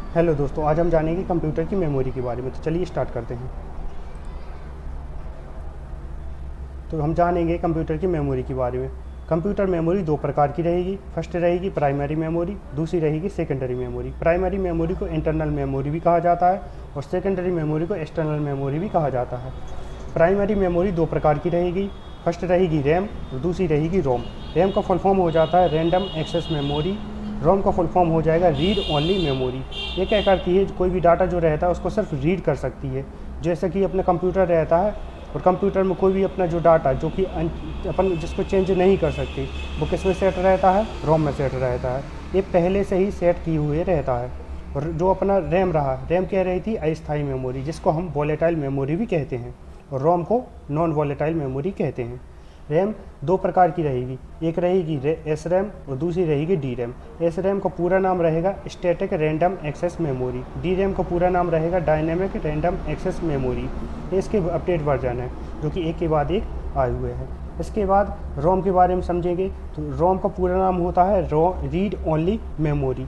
Hello दोस्तों, आज हम जानेंगे कंप्यूटर की मेमोरी के बारे में। तो चलिए स्टार्ट करते हैं। तो हम जानेंगे कंप्यूटर की मेमोरी के बारे में। कंप्यूटर मेमोरी दो प्रकार की रहेगी। फर्स्ट रहेगी प्राइमरी मेमोरी, दूसरी रहेगी सेकेंडरी मेमोरी। प्राइमरी मेमोरी को इंटरनल मेमोरी भी कहा जाता है और सेकेंडरी मेमोरी को एक्सटर्नल मेमोरी भी कहा जाता है। प्राइमरी मेमोरी दो प्रकार की रहेगी। फर्स्ट रहेगी रैम और दूसरी रहेगी रोम। रैम का फुल फॉर्म हो जाता है रैंडम एक्सेस मेमोरी। रोम का फुल फॉर्म हो जाएगा रीड ओनली मेमोरी। ये क्या करती है, कोई भी डाटा जो रहता है उसको सिर्फ रीड कर सकती है। जैसे कि अपना कंप्यूटर रहता है और कंप्यूटर में कोई भी अपना जो डाटा जो कि अपन जिसको चेंज नहीं कर सकते, वो किस में सेट रहता है, रोम में सेट रहता है। ये पहले से ही सेट किए हुए रहता है। और जो अपना रैम रहा, रैम कह रही थी अस्थायी मेमोरी, जिसको हम वॉलेटाइल मेमोरी भी कहते हैं, और रोम को नॉन वॉलेटाइल मेमोरी कहते हैं। रैम दो प्रकार की रहेगी, एक रहेगी एस रैम और दूसरी रहेगी डी रैम। एस रैम का पूरा नाम रहेगा static random access memory. D RAM का पूरा नाम रहेगा डायनेमिक रैंडम एक्सेस मेमोरी। इसके अपडेट वर्जन है जो कि एक के बाद एक आए हुए हैं। इसके बाद रोम के बारे में समझेंगे। तो रोम का पूरा नाम होता है रीड ओनली मेमोरी।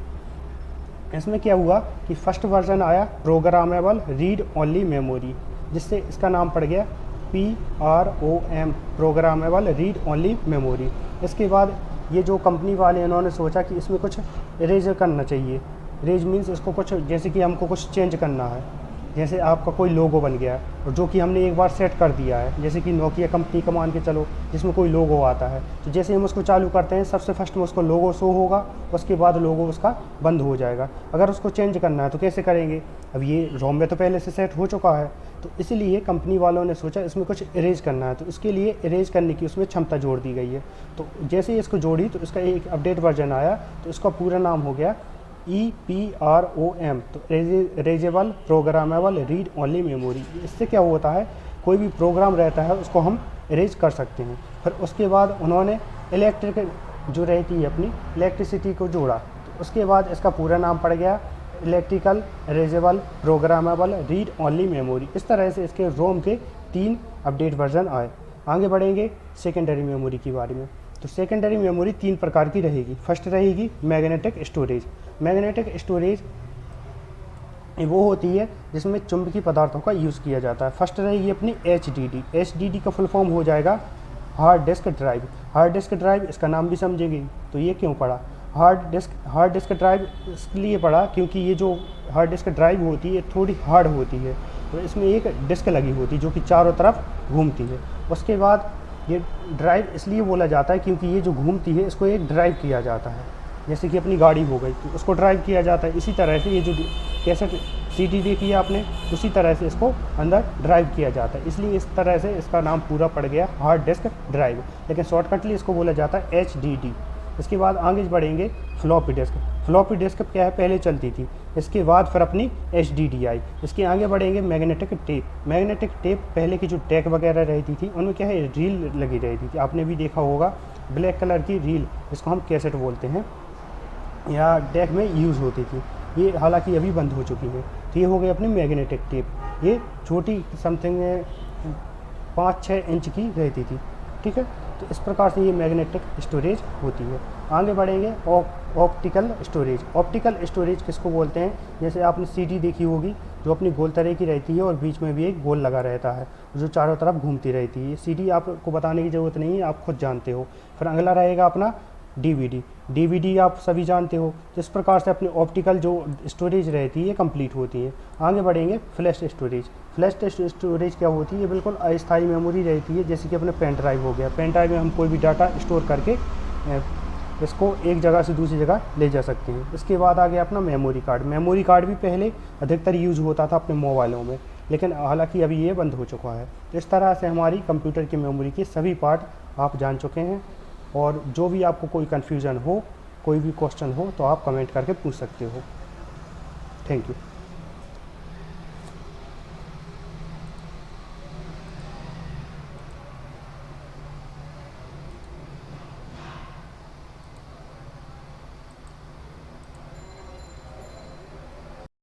इसमें क्या हुआ कि फर्स्ट वर्जन आया प्रोग्रामेबल रीड ओनली मेमोरी, जिससे इसका नाम पड़ गया PROM, programmable read only memory. इसके बाद ये जो कंपनी वाले इन्होंने सोचा कि इसमें कुछ इरेज करना चाहिए। इरेज मीन्स इसको कुछ, जैसे कि हमको कुछ चेंज करना है, जैसे आपका कोई लोगो बन गया है और जो कि हमने एक बार सेट कर दिया है, जैसे कि नोकिया कंपनी का मान के चलो, जिसमें कोई लोगो आता है, तो जैसे हम उसको चालू करते हैं सबसे फर्स्ट में उसको लोगो शो होगा, उसके बाद लोगो उसका बंद हो जाएगा। अगर उसको चेंज करना है तो कैसे करेंगे? अब ये रोम में तो पहले से सेट हो चुका है, तो इसीलिए कंपनी वालों ने सोचा इसमें कुछ इरेज करना है, तो इसके लिए इरेज करने की उसमें क्षमता जोड़ दी गई है। तो जैसे ही इसको जोड़ी तो इसका एक अपडेट वर्जन आया, तो इसका पूरा नाम हो गया EPROM, तो erasable programmable read only memory. इससे क्या होता है, कोई भी प्रोग्राम रहता है उसको हम इरेज कर सकते हैं। फिर उसके बाद उन्होंने इलेक्ट्रिक जो रहती है अपनी इलेक्ट्रिसिटी को जोड़ा, तो उसके बाद इसका पूरा नाम पड़ गया electrical erasable programmable read only memory. इस तरह से इसके रोम के 3 अपडेट वर्जन आए। आगे बढ़ेंगे सेकेंडरी मेमोरी के बारे में। तो सेकेंडरी मेमोरी 3 प्रकार की रहेगी। फर्स्ट रहेगी मैग्नेटिक स्टोरेज। मैग्नेटिक स्टोरेज वो होती है जिसमें चुंबकीय पदार्थों का यूज़ किया जाता है। फर्स्ट रहेगी अपनी HDD। HDD का फुल फॉर्म हो जाएगा hard disk drive. Hard disk drive, इसका नाम भी समझेंगे। तो ये क्यों पड़ा हार्ड डिस्क ड्राइव? इसलिए पड़ा क्योंकि ये जो हार्ड डिस्क ड्राइव होती है थोड़ी हार्ड होती है, तो इसमें एक डिस्क लगी होती है जो कि चारों तरफ घूमती है। उसके बाद ये ड्राइव इसलिए बोला जाता है क्योंकि ये जो घूमती है इसको एक ड्राइव किया जाता है। जैसे कि अपनी गाड़ी हो गई तो उसको ड्राइव किया जाता है, इसी तरह से ये जो कैसेट CD देखी है आपने, उसी तरह से इसको अंदर ड्राइव किया जाता है। इसलिए इस तरह से इसका नाम पूरा पड़ गया हार्ड डिस्क ड्राइव, लेकिन शॉर्टकटली इसको बोला जाता है HDD। इसके बाद आगे बढ़ेंगे फ्लॉपी डिस्क। फ्लॉपी डिस्क क्या है, पहले चलती थी, इसके बाद फिर अपनी HDD आई। इसके आगे बढ़ेंगे मैग्नेटिक टेप। मैग्नेटिक टेप पहले की जो टैग वगैरह रहती थी उनमें क्या है, रील लगी रहती थी, आपने भी देखा होगा, ब्लैक कलर की रील, जिसको हम कैसेट बोलते हैं, या डेक में यूज़ होती थी। ये हालांकि अभी बंद हो चुकी है। तो ये हो गई अपनी मैग्नेटिक टेप। ये छोटी समथिंग 5-6 इंच की रहती थी, ठीक है। तो इस प्रकार से ये मैग्नेटिक स्टोरेज होती है। आगे बढ़ेंगे ऑप्टिकल स्टोरेज। ऑप्टिकल स्टोरेज किसको बोलते हैं? जैसे आपने CD देखी होगी जो अपनी गोल तरह की रहती है और बीच में भी एक गोल लगा रहता है जो चारों तरफ घूमती रहती है। CD आपको बताने की ज़रूरत नहीं है, आप खुद जानते हो। फिर अगला रहेगा अपना DVD आप सभी जानते हो। तो इस प्रकार से अपनी ऑप्टिकल जो स्टोरेज रहती है कंप्लीट होती है। आगे बढ़ेंगे फ्लैश स्टोरेज। फ्लैश स्टोरेज क्या होती है? ये बिल्कुल अस्थायी मेमोरी रहती है, जैसे कि अपने पेन ड्राइव हो गया। पेन ड्राइव में हम कोई भी डाटा स्टोर करके इसको एक जगह से दूसरी जगह ले जा सकते हैं। इसके बाद आ गया अपना मेमोरी कार्ड। मेमोरी कार्ड भी पहले अधिकतर यूज़ होता था अपने मोबाइलों में, लेकिन हालांकि अभी ये बंद हो चुका है। इस तरह से हमारी कंप्यूटर की मेमोरी के सभी पार्ट आप जान चुके हैं। और जो भी आपको कोई कन्फ्यूज़न हो, कोई भी क्वेश्चन हो, तो आप कमेंट करके पूछ सकते हो। Thank you.